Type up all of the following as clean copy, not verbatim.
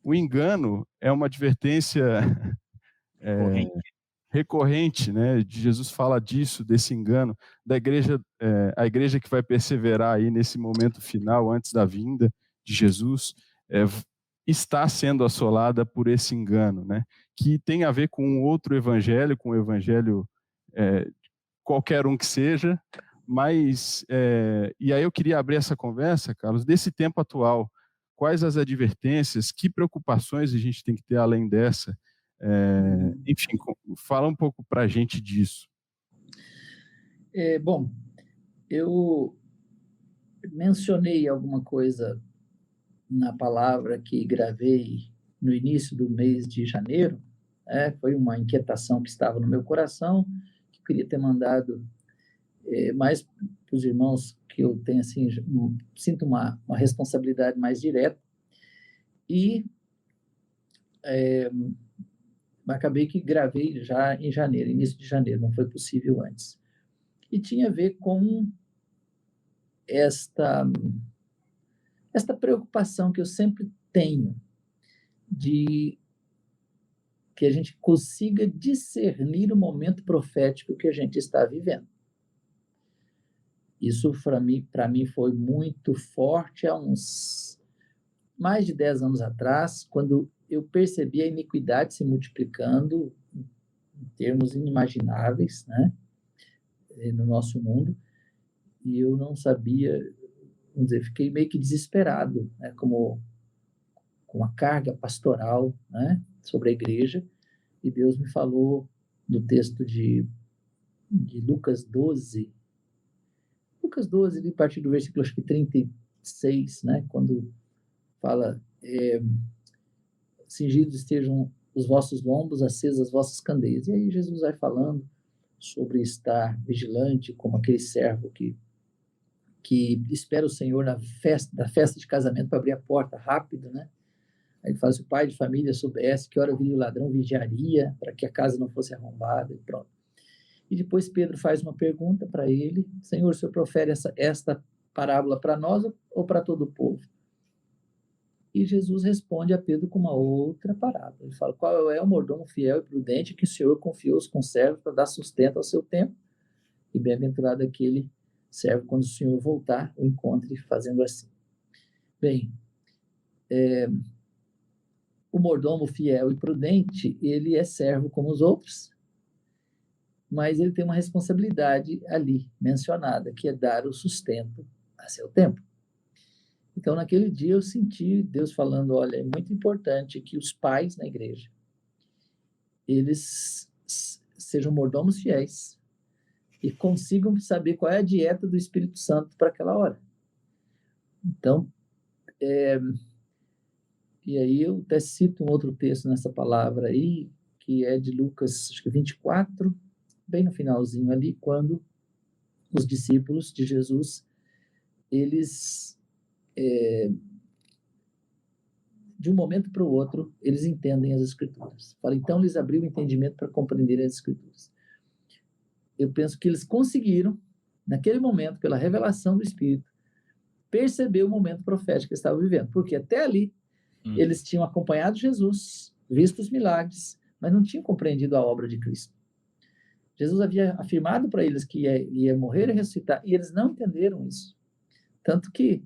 o engano é uma advertência Corrente. recorrente, né? Jesus fala disso, desse engano, da igreja, a igreja que vai perseverar aí nesse momento final, antes da vinda de Jesus, está sendo assolada por esse engano, né? Que tem a ver com outro evangelho, com o evangelho qualquer um que seja, mas, e aí eu queria abrir essa conversa, Carlos, desse tempo atual. Quais as advertências, que preocupações a gente tem que ter além dessa? Enfim, fala um pouco para a gente disso. Bom, eu mencionei alguma coisa na palavra que gravei no início do mês de janeiro, foi uma inquietação que estava no meu coração, que eu queria ter mandado mais para os irmãos, que eu tenho assim, sinto uma responsabilidade mais direta, e acabei que gravei já em janeiro, início de janeiro, não foi possível antes. E tinha a ver com esta preocupação que eu sempre tenho de que a gente consiga discernir o momento profético que a gente está vivendo. Isso para mim foi muito forte há uns mais de 10 anos atrás, quando eu percebi a iniquidade se multiplicando em termos inimagináveis, né, no nosso mundo, e eu não sabia, vamos dizer, fiquei meio que desesperado, né, como com a carga pastoral, né, sobre a igreja, e Deus me falou no texto de Lucas 12, a partir do versículo acho que 36, né, quando fala, cingidos estejam os vossos lombos, acesas as vossas candeias. E aí Jesus vai falando sobre estar vigilante, como aquele servo que espera o Senhor da festa de casamento para abrir a porta rápido, né? Aí ele fala, se o pai de família soubesse que hora viria o ladrão, vigiaria para que a casa não fosse arrombada, e pronto. E depois Pedro faz uma pergunta para ele, Senhor, o Senhor profere esta parábola para nós ou para todo o povo? E Jesus responde a Pedro com uma outra parábola. Ele fala, qual é o mordomo fiel e prudente que o Senhor confiou aos conservos para dar sustento ao seu tempo? E bem-aventurado aquele servo quando o Senhor voltar, o encontre fazendo assim. Bem, o mordomo fiel e prudente, ele é servo como os outros, mas ele tem uma responsabilidade ali mencionada, que é dar o sustento a seu tempo. Então, naquele dia, eu senti Deus falando, olha, é muito importante que os pais na igreja, eles sejam mordomos fiéis e consigam saber qual é a dieta do Espírito Santo para aquela hora. Então, e aí eu até cito um outro texto nessa palavra aí, que é de Lucas, acho que 24, bem no finalzinho ali, quando os discípulos de Jesus, eles, de um momento para o outro, eles entendem as Escrituras. Fala, então lhes abriu o entendimento para compreender as Escrituras. Eu penso que eles conseguiram, naquele momento, pela revelação do Espírito, perceber o momento profético que eles estavam vivendo. Porque até ali, eles tinham acompanhado Jesus, visto os milagres, mas não tinham compreendido a obra de Cristo. Jesus havia afirmado para eles que ia morrer e ressuscitar, e eles não entenderam isso. Tanto que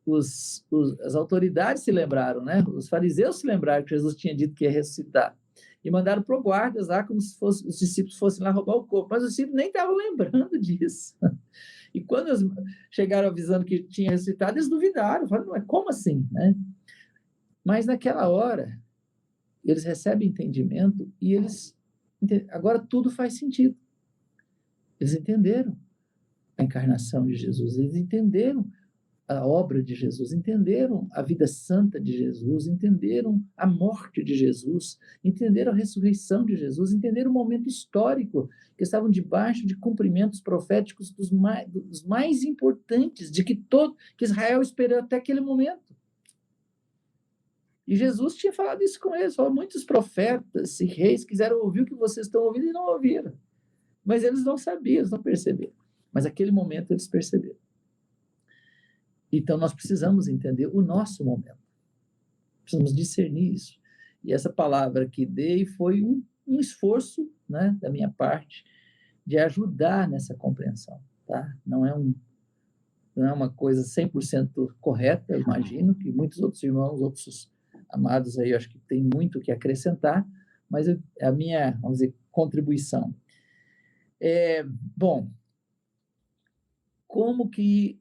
as autoridades se lembraram, né? Os fariseus se lembraram que Jesus tinha dito que ia ressuscitar. E mandaram pro guardas lá, como se os discípulos fossem lá roubar o corpo. Mas os discípulos nem estavam lembrando disso. E quando eles chegaram avisando que tinha ressuscitado, eles duvidaram. Falaram, não, como assim? Né? Mas naquela hora, eles recebem entendimento e agora tudo faz sentido. Eles entenderam a encarnação de Jesus, eles entenderam a obra de Jesus, entenderam a vida santa de Jesus, entenderam a morte de Jesus, entenderam a ressurreição de Jesus, entenderam o momento histórico, que estavam debaixo de cumprimentos proféticos dos mais importantes, que Israel esperou até aquele momento. E Jesus tinha falado isso com eles, falou, muitos profetas e reis quiseram ouvir o que vocês estão ouvindo e não ouviram. Mas eles não sabiam, eles não perceberam. Mas naquele momento eles perceberam. Então, nós precisamos entender o nosso momento. Precisamos discernir isso. E essa palavra que dei foi um esforço, né, da minha parte de ajudar nessa compreensão, tá? Não é uma coisa 100% correta, eu imagino que muitos outros irmãos, outros amados aí, eu acho que tem muito o que acrescentar, mas a minha, vamos dizer, contribuição. Bom, como que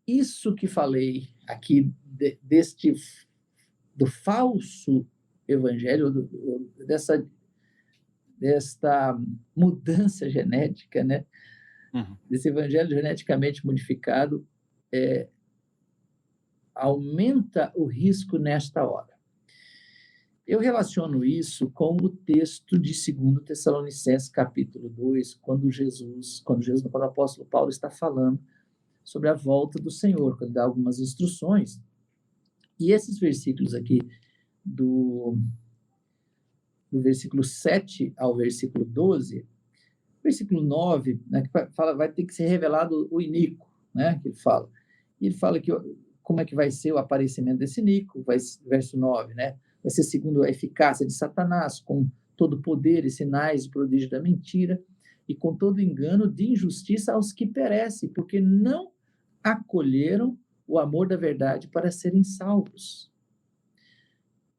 isso que falei aqui do falso evangelho, desta mudança genética, né? Desse evangelho geneticamente modificado, aumenta o risco nesta hora. Eu relaciono isso com o texto de 2 Tessalonicenses, capítulo 2, quando o apóstolo Paulo está falando sobre a volta do Senhor, quando dá algumas instruções. E esses versículos aqui, do versículo 7 ao versículo 12, versículo 9, né, que fala, vai ter que ser revelado o iníquo, né, que ele fala. E ele fala que como é que vai ser o aparecimento desse iníquo, verso 9, né, vai ser segundo a eficácia de Satanás, com todo poder e sinais e prodígio da mentira, e com todo engano de injustiça aos que perecem, porque não acolheram o amor da verdade para serem salvos.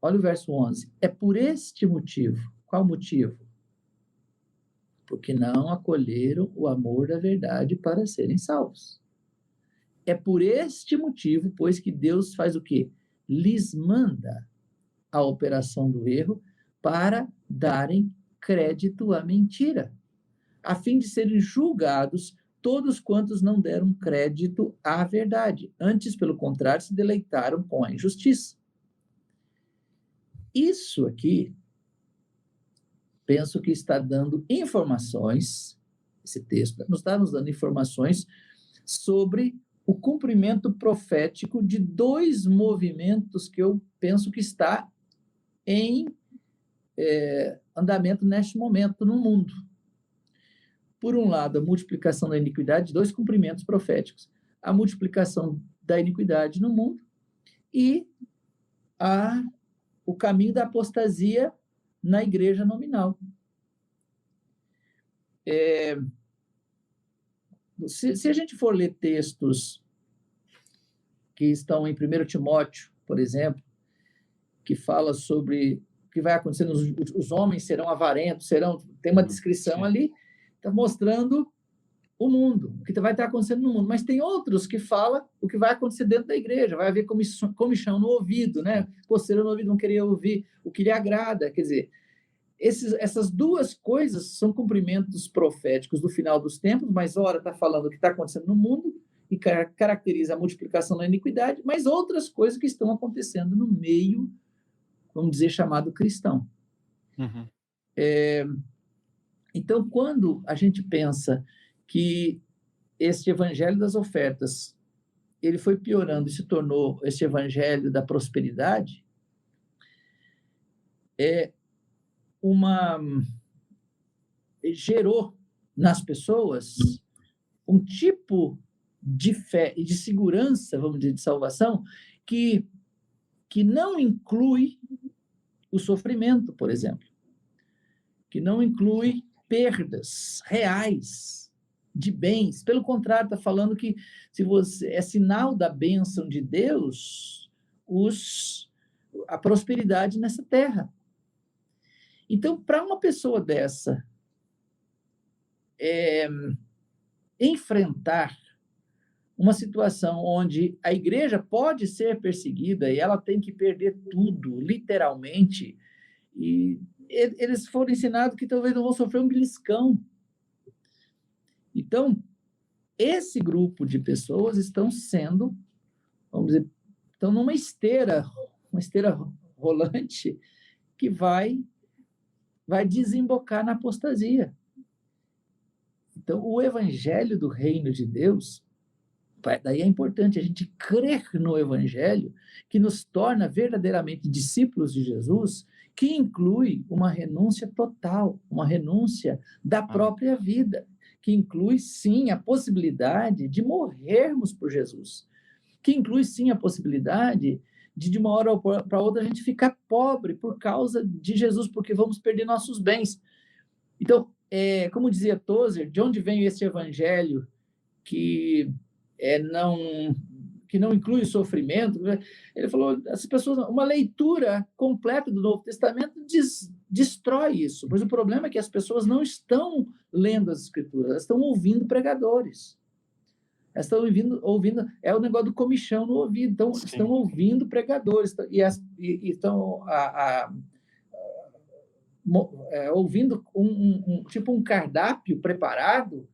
Olha o verso 11. É por este motivo. Qual motivo? Porque não acolheram o amor da verdade para serem salvos. É por este motivo, pois, que Deus faz o quê? Lhes manda a operação do erro para darem crédito à mentira, a fim de serem julgados todos quantos não deram crédito à verdade. Antes, pelo contrário, se deleitaram com a injustiça. Isso aqui, penso que está dando informações, esse texto está nos dando informações sobre o cumprimento profético de dois movimentos que eu penso que está em andamento neste momento no mundo. Por um lado, a multiplicação da iniquidade, dois cumprimentos proféticos. A multiplicação da iniquidade no mundo e o caminho da apostasia na igreja nominal. Se a gente for ler textos que estão em 1 Timóteo, por exemplo, que fala sobre o que vai acontecer, os homens serão avarentos, tem uma descrição ali, está mostrando o mundo, o que vai estar acontecendo no mundo. Mas tem outros que falam o que vai acontecer dentro da igreja, vai haver comichão no ouvido, né? Coceira no ouvido, não querer ouvir o que lhe agrada. Quer dizer, essas duas coisas são cumprimentos proféticos do final dos tempos, mas ora está falando o que está acontecendo no mundo e caracteriza a multiplicação da iniquidade, mas outras coisas que estão acontecendo no meio, vamos dizer, chamado cristão. Então, quando a gente pensa que este evangelho das ofertas, ele foi piorando e se tornou este evangelho da prosperidade, gerou nas pessoas um tipo de fé e de segurança, vamos dizer, de salvação, que não inclui o sofrimento, por exemplo, que não inclui perdas reais de bens. Pelo contrário, está falando que se você é sinal da bênção de Deus, a prosperidade nessa terra. Então, para uma pessoa dessa enfrentar uma situação onde a igreja pode ser perseguida e ela tem que perder tudo, literalmente, e eles foram ensinados que talvez não vão sofrer um beliscão. Então, esse grupo de pessoas estão sendo, vamos dizer, estão numa esteira rolante que vai desembocar na apostasia. Então, o evangelho do reino de Deus, daí é importante a gente crer no evangelho que nos torna verdadeiramente discípulos de Jesus, que inclui uma renúncia total, uma renúncia da própria vida, que inclui, sim, a possibilidade de morrermos por Jesus, que inclui, sim, a possibilidade de uma hora para outra a gente ficar pobre por causa de Jesus, porque vamos perder nossos bens. Então, como dizia Tozer, de onde vem esse evangelho que não inclui sofrimento? Ele falou, as pessoas, uma leitura completa do Novo Testamento destrói isso, mas o problema é que as pessoas não estão lendo as Escrituras, elas estão ouvindo pregadores. Elas estão ouvindo, é o negócio do comichão no ouvido, então estão ouvindo pregadores, e estão ouvindo tipo um cardápio preparado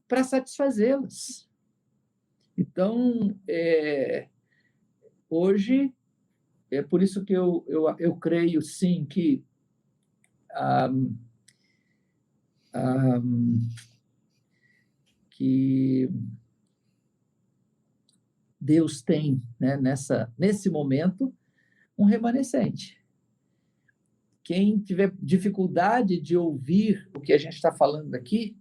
para satisfazê-las. Então, hoje, é por isso que eu creio, sim, que Deus tem, né, nesse momento, um remanescente. Quem tiver dificuldade de ouvir o que a gente está falando aqui,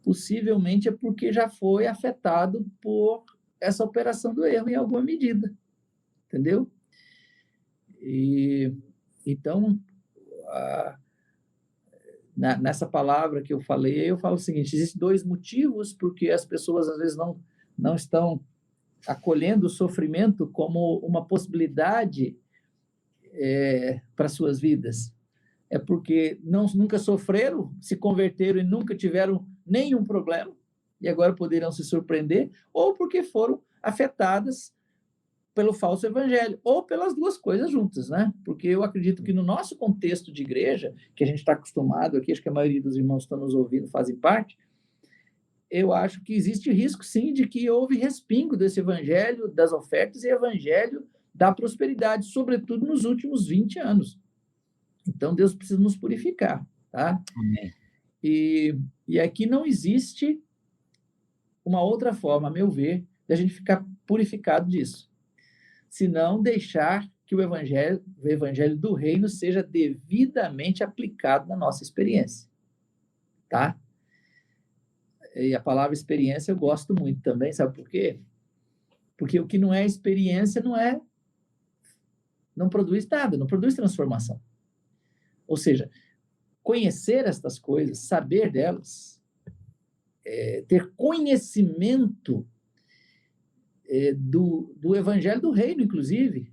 possivelmente é porque já foi afetado por essa operação do erro em alguma medida, entendeu? Então, nessa palavra que eu falei, eu falo o seguinte: existem dois motivos porque as pessoas às vezes não estão acolhendo o sofrimento como uma possibilidade para suas vidas. É porque nunca sofreram, se converteram e nunca tiveram nenhum problema, e agora poderão se surpreender, ou porque foram afetadas pelo falso evangelho, ou pelas duas coisas juntas, né? Porque eu acredito que no nosso contexto de igreja, que a gente está acostumado aqui, acho que a maioria dos irmãos que estão nos ouvindo fazem parte, eu acho que existe risco, sim, de que houve respingo desse evangelho das ofertas e evangelho da prosperidade, sobretudo nos últimos 20 anos. Então, Deus precisa nos purificar, tá? Amém. E aqui não existe uma outra forma, a meu ver, de a gente ficar purificado disso, senão deixar que o evangelho do reino seja devidamente aplicado na nossa experiência, tá? E a palavra experiência eu gosto muito também, sabe por quê? Porque o que não é experiência não produz nada, não produz transformação. Ou seja, conhecer estas coisas, saber delas, ter conhecimento do evangelho do reino, inclusive,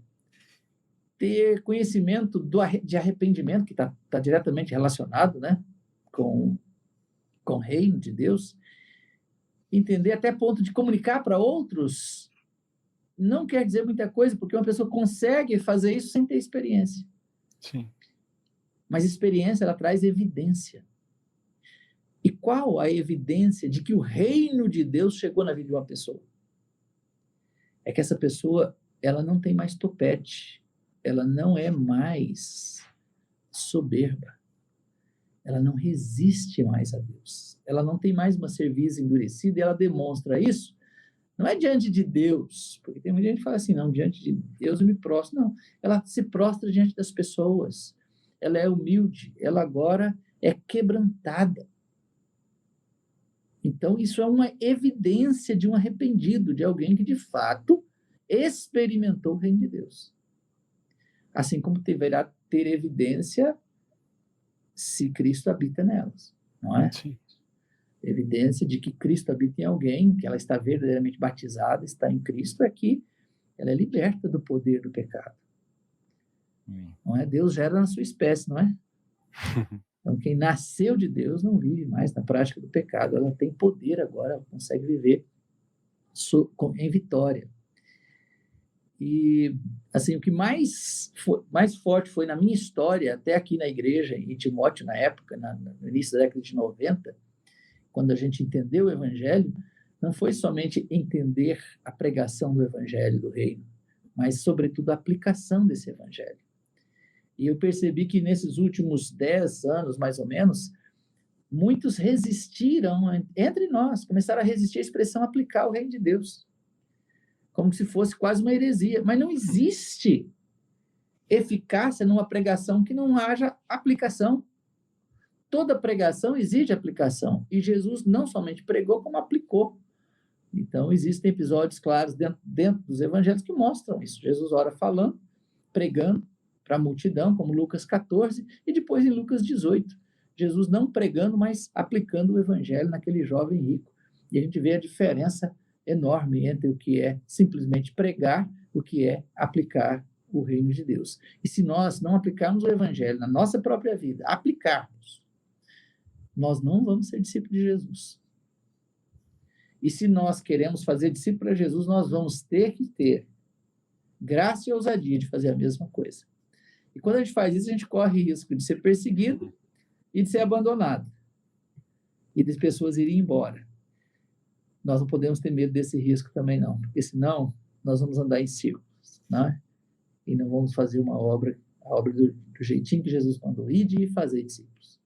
ter conhecimento de arrependimento, que está diretamente relacionado, né, com o reino de Deus, entender até ponto de comunicar para outros, não quer dizer muita coisa, porque uma pessoa consegue fazer isso sem ter experiência. Sim. Mas experiência, ela traz evidência. E qual a evidência de que o reino de Deus chegou na vida de uma pessoa? É que essa pessoa, ela não tem mais topete, ela não é mais soberba, ela não resiste mais a Deus, ela não tem mais uma cerviz endurecida, e ela demonstra isso, não é diante de Deus, porque tem muita gente que fala assim, não, diante de Deus eu me prostro, não, ela se prostra diante das pessoas, ela é humilde, ela agora é quebrantada. Então, isso é uma evidência de um arrependido, de alguém que, de fato, experimentou o reino de Deus. Assim como deverá ter evidência se Cristo habita nelas, não é? Sim. Evidência de que Cristo habita em alguém, que ela está verdadeiramente batizada, está em Cristo, é que ela é liberta do poder do pecado. Não é? Deus gera na sua espécie, não é? Então, quem nasceu de Deus não vive mais na prática do pecado. Ela tem poder agora, ela consegue viver em vitória. E, assim, o que mais forte foi na minha história, até aqui na igreja, em Timóteo, na época, no início da década de 90, quando a gente entendeu o evangelho, não foi somente entender a pregação do evangelho do reino, mas, sobretudo, a aplicação desse evangelho. E eu percebi que nesses últimos 10 anos, mais ou menos, muitos resistiram entre nós, começaram a resistir à expressão aplicar o reino de Deus, como se fosse quase uma heresia. Mas não existe eficácia numa pregação que não haja aplicação. Toda pregação exige aplicação. E Jesus não somente pregou, como aplicou. Então, existem episódios claros dentro dos evangelhos que mostram isso. Jesus ora falando, pregando para a multidão, como Lucas 14, e depois em Lucas 18. Jesus não pregando, mas aplicando o evangelho naquele jovem rico. E a gente vê a diferença enorme entre o que é simplesmente pregar, o que é aplicar o reino de Deus. E se nós não aplicarmos o evangelho na nossa própria vida, aplicarmos, nós não vamos ser discípulos de Jesus. E se nós queremos fazer discípulo de Jesus, nós vamos ter que ter graça e ousadia de fazer a mesma coisa. E quando a gente faz isso, a gente corre risco de ser perseguido e de ser abandonado. E das pessoas irem embora. Nós não podemos ter medo desse risco também, não. Porque senão, nós vamos andar em círculos, né? E não vamos fazer a obra do jeitinho que Jesus mandou, ir e fazer discípulos.